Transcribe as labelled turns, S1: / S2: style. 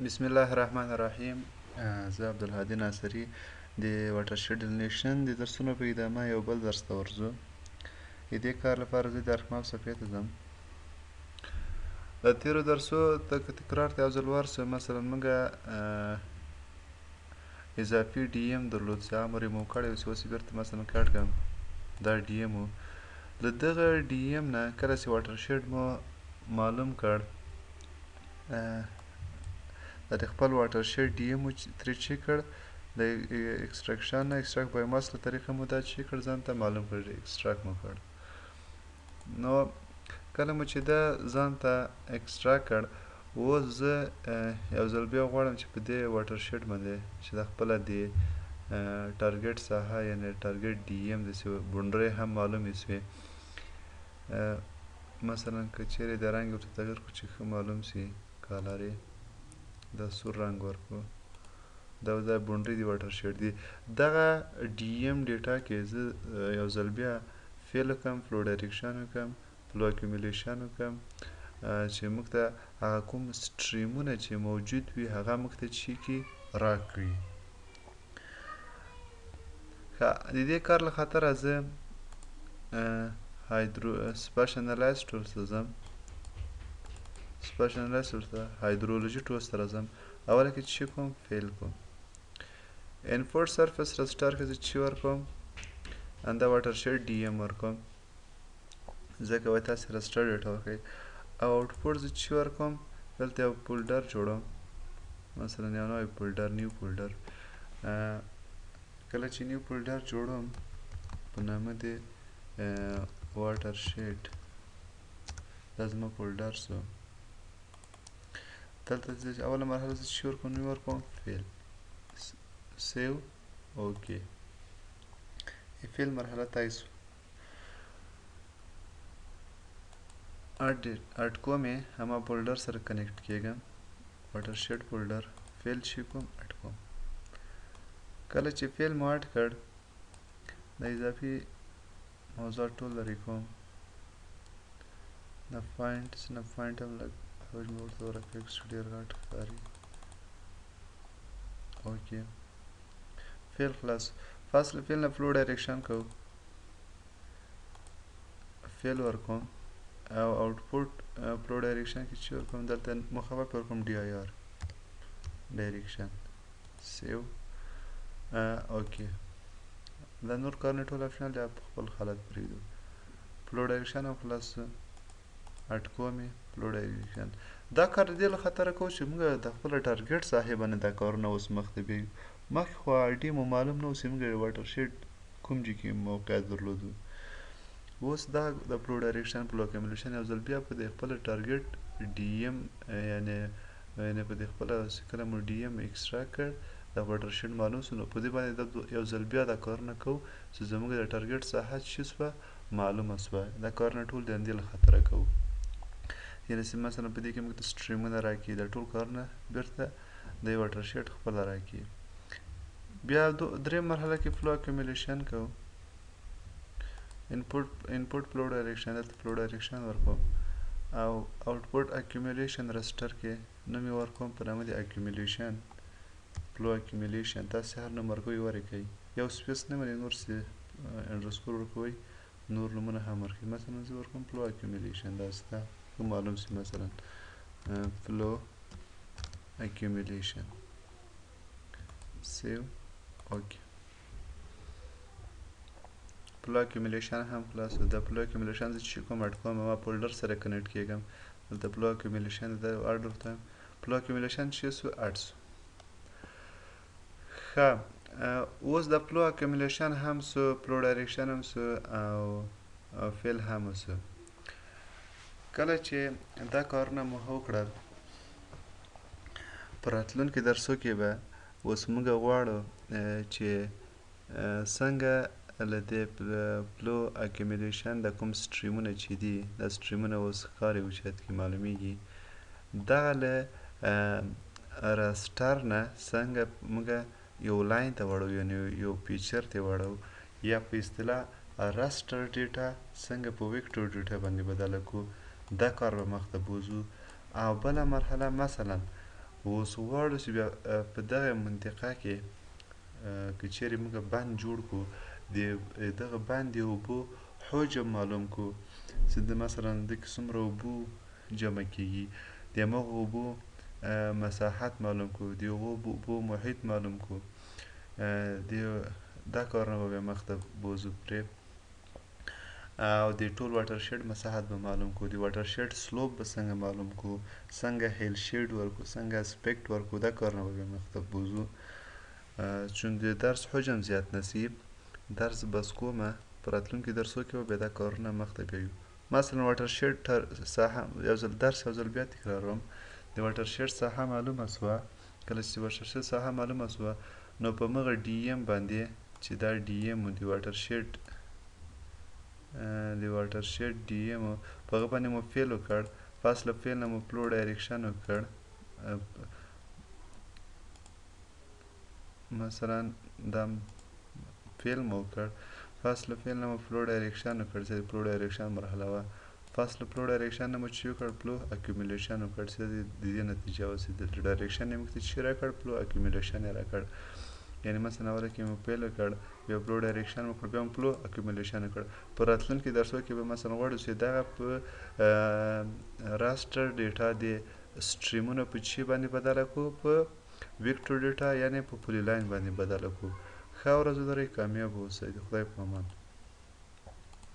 S1: بسم الله الرحمن الرحیم. زه عبدالهادي ناصري د واټرشید ډیلینیشن د درسونو په ادامه یو بل درس ته ورځو. د دې کار لپاره زه د ارقام صفحې ته ځم. د تیرو درسو تکرار ته یو ځل ورسو. مثلا موږ اضافي ډي ام درلود چې هغه مو ریموو کړی و چې اوس یې بېرته مثلا کټ کړم. دا ډي ام و. له دغه ډي ام نه کله چې واټرشید مو معلوم کړ د خپل واټرشید ډي ام مو ترې چیک کړ، د اکسټراکشن نه اکسټراکټ بایوماس له طریقه مو دا چیک کړ، ځان ته معلوم کړ، اکسټراکټ مو کړ. نو کله مو چې دا ځان ته اکسټراکټ کړ، اوس زه یو ځل بیا غواړم چې په دې واټرشید باندې چې د خپله د ټارګټ ساحه یعنې ټارګټ ډي ام داسې بونډرۍ هم معلومې شوې. مثلا که چیرې د رنګ ورته تغیر کړو چې ښه معلوم شي، کالرې دا سور رنګ ورکړو، دا بونډري د واټرشید دي. دغه ډي ام ډیټا کې زه یو ځل بیا فیل وکړم، فلو ډایرکشن وکړم، فلو اکیومولیشن وکړم چې موږ ته هغه کوم سټریمونه چې موجود وي هغه موږ ته چی کړي، راکړي. د دې کار له خاطره زه سپیشل انالایز ټولز ته ځم. سپیشل انالایز ټولز ته هایدرولوژي ټولز ته راځم. اوله کې چی کوم؟ فیل کوم. انپورټ سرفیس رجسټر کې زه چی ورکوم؟ دا واټرشید ډي ام ورکوم، ځکه وایي تاسې رجسټر ډیټا ورکوئ. او آوټپوټ زه چی ورکوم؟ دلته یو فولډر جوړوم، مثلا یو نوی فولډر، نیو فولډر. کله چې نیو فولډر جوړوم په نامه د واټرشید، دا زما فولډر شو. دلته اوله مرحله زه چی ورکوم؟ نوم ورکوم فیل، سیو، اوکې. فیل مرحله تای شو. اډ کوم یې همه فولډر سره کنیکټ کېږم، واټرشید فولډر، فیل چی کوم؟ اډ کوم. کله چې فیل مو اډ کړ، د اضافي موضوعات ټول لرې کوم. د فاینټ هم لږ حجم ورته ورکوي چې ډېر غټ ښکاري. اوکې، فیل خلاص. فاصله فیل نه فلو ډایرکشن کوو، فیل ورکوم. او آوټپوټ فلو ډایرکشن کې چی ورکوم؟ دلته مخفف ورکوم ډي آی آر ډایرکشن، سیو، اوکې. دا نور کارونه ټول اپشنل دي، په خپل حالت پرېږدو. فلو ډایرکشن هم خلاص شو. اډ کوم یې فلو ډایرکشن. دا کار د دې له خاطره کوو چې موږ د خپله ټارګټ ساحې باندې دا کارونه اوس مخته بیایو. مخکې خو ډي مو معلوم نه و چې موږ واټرشید کوم ځای کې موقعیت درلودو. اوس دا د فلو ډایرکشن، فلو اکیومولیشن یو ځل بیا په دې خپله ټارګټ ډي ام یعنې په دې خپله چې کله مو ډي ام اکسټراکټ کړ، دا واټرشید معلوم شو، نو په دې باندې یو ځل بیا دا کارونه کوو چې زموږ د ټارګټ ساحه چی شوه؟ معلومه شوه. دا کارونه ټول د همدې له خاطره کوو. یعنې چې مثلا په دې کې موږ ته سټریمونه راکړي، دا ټول کارونه بیرته د واټرشید خپله راکړي. بیا درېیم مرحله کې فلو اکیومولیشن کوو. انپوټ فلو ډایرکشن، دلته فلو ډایرکشن ورکوم. او آوټپوټ اکیومولیشن رجسټر کې نوم یې ورکوم په نامه د اکیومولیشن، فلو اکیومولیشن. تاسې هر نوم ورکوئ ورکوئ، یو سپیس نه منې، نور چې انډرسکور ورکوئ نور نومونه هم ورکوئ. مثلا زه ورکوم فلو اکیومولیشن، داسې ته ښه معلوم شي. مثلا فلو اکیومولیشن، سیو، اوکې. فلو اکیومولیشن هم خلاص شو. دا فلو اکیومولیشن زه چی کوم؟ اډ کوم، ما فولډر سره کنیکټ کېږم. دلته فلو اکیومولیشن د اډ ورته فلو اکیومولیشن چی شو؟ اډ شو. ښه، اوس د فلو اکیومولیشن هم شو، فلو ډایرکشن هم شو، او فیل هم شو. کله چې دا کارونه مو وکړل، په راتلونکي درسو کې به اوس موږ غواړو چې څنګه له دې فلو اکیومولیشن د کوم سټریمونه چې دي، دا سټریمونه اوس ښکاري اوچت کې معلومیږي، دغه له راسټر نه څنګه موږ یو لاین ته واړو، یعنې یو پیکچر ته واړو، یا په اصطلاح راستر ډیټا څنګه په ویکټور ډیټا باندې بدله کړو. دا کار به مخته بوځو. او بله مرحله مثلا اوس غواړو چې بیا په دغه منطقه کې که چیرې موږ بند جوړ کړو د دغه بند د اوبو حجم معلوم کړو چې د مثلا دکې څومره اوبو جمع کیږي د همغو اوبو مساحت معلوم کړو د هغو اوبو محیط معلوم کړو دا کارونه به بیا مخته بوځو پرې او د ټول واټر شید مساحت به معلوم کړو د واټر شید سلوپ به څنګه معلوم کړو څنګه هیل شید ورکړو څنګه اسپیکټ ورکړو دا کارونه به بیا مخته بوځو چون د درس حجم زیات نسی درس بس کومه په راتلونکي درسو کې به بیا دا کارونه مخته بیایو مثلا واټر شید ساحه یو ځل درس یو ځل بیا تکراروم د واټر شید ساحه معلومه سوه کله چې واټر شید ساحه معلومه سوه نو په مغه ډي ایم باندې چې دا ډي ایم د واټر شید ډي ایم په هغه باندې مو فیل وکړ فاصله فیل نه مو فلو ډایرکشن وکړ مثلا دا فیل مو وکړ فاصله فیل نه مو فلو ډایرکشن وکړ چې فلو ډایرکشن مرحله وه فاصله فلو ډایرکشن نه مو چې وکړ فلو اکیومولیشن وکړ چې د دې نتیجه وه چې د ډایرکشن یې موږ ته چې راکړ فلو اکیومولیشن یې راکړ یعنی مثلا اوله کې مو پیل وکړ بیا فلو ډایرکشن وکړ بیا مو فلو اکیومولیشن وکړ په راتلونکي درسو کې به مثلا غواړو چې دغه په راستر ډیټا د سټریمونو په چی باندې بدله کړو په ویکټور ډیټا یعنی په پولی لاین باندې بدله کړو ښه ورځ ولرئ کامیاب اوسئ د خدای په امان